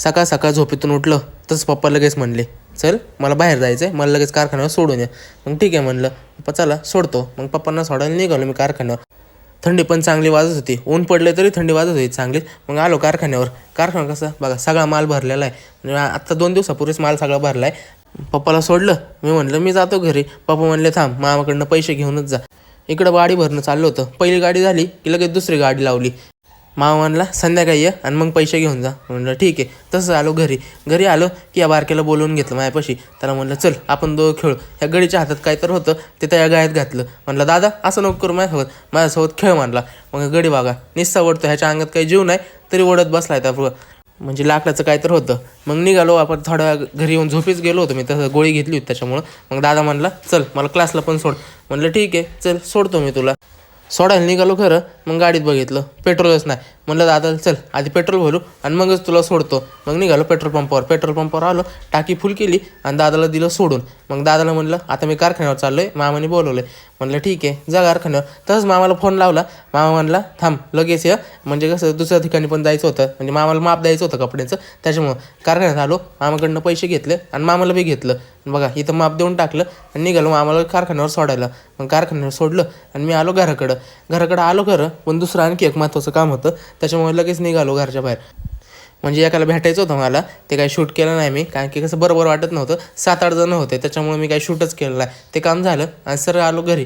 सकाळ सकाळ झोपेतून उठलं तसं पप्पा लगेच म्हणले, चल मला बाहेर जायचं आहे, मला लगेच कारखान्यावर सोडून या. मग ठीक आहे म्हणलं, पप्पा चला सोडतो. मग पप्पांना सोडायला निघालो मी कारखान्यावर. थंडी पण चांगली वाजत होती, ऊन पडले तरी थंडी वाजत होती चांगली. मग आलो कारखान्यावर. कारखाना कसं बघा, सगळा माल भरलेला आहे. म्हणजे आत्ता 2 दिवसापूर्वीच माल सगळा भरला आहे. पप्पाला सोडलं. मी म्हणलं मी जातो घरी. पप्पा म्हणले थांब, मामाकडनं पैसे घेऊनच जा. इकडं गाडी भरणं चाललं होतं. पहिली गाडी झाली की लगेच दुसरी गाडी लावली. मामा म्हणला संध्याकाळी ये आणि मग पैसे घेऊन जा. म्हणलं ठीक आहे. तसं आलो घरी. घरी आलो की या बारक्याला बोलवून घेतलं माझ्यापाशी. त्याला म्हणलं चल आपण दोघं खेळू. ह्या गडीच्या हातात काय तर होतं ते त्या गायत घातलं. म्हणलं दादा असं नको करू माझ्यासोबत खेळ म्हणला. मग गडी बघा निस्सा ओढतो, ह्याच्या अंगात काही जीव नाही तरी ओढत बसलाय त्या म्हणजे लाकडाचं काय तर होतं. मग निघालो आपण. थोड्या घरी येऊन झोपीच गेलो होतो मी, तसं गोळी घेतली होती त्याच्यामुळं. मग दादा म्हणला चल मला क्लासला पण सोड. म्हणलं ठीक आहे चल सोडतो मी तुला. सोडायला निघालो खरं. मग गाडीत बघितलं पेट्रोलच नाही. म्हणलं दादा चल आधी पेट्रोल भरू आणि मगच तुला सोडतो. मग निघालो पेट्रोल पंपावर आलो, टाकी फुल केली आणि दादाला दिलं सोडून. मग दादाला म्हणलं आता मी कारखान्यावर चाललो आहे, मामाने बोलवलं. म्हणलं ठीक आहे जा कारखान्यावर. तसंच मामाला फोन लावला. मामा म्हणला थांब लगेच या. म्हणजे कसं दुसऱ्या ठिकाणी पण जायचं होतं, म्हणजे मामाला माप द्यायचं होतं कपड्याचं. त्याच्यामुळं कारखान्यात आलो. मामाकडनं पैसे घेतले आणि मामाला बी घेतलं. बघा इथं माप देऊन टाकलं आणि निघालो मामाला कारखान्यावर सोडायला. मग कारखान्यावर सोडलं आणि मी आलो घराकडं आलो खरं. पण दुसरं आणखी एक महत्त्वाचं काम होतं, त्याच्यामुळे लगेच निघालो घरच्या बाहेर. म्हणजे एकाला भेटायचं होतं मला. ते काही शूट केलं नाही मी, कारण की कसं बरोबर वाटत नव्हतं. 7-8 जण होते त्याच्यामुळे मी काही शूटच केलं नाही. ते काम झालं आणि सरळ आलो घरी.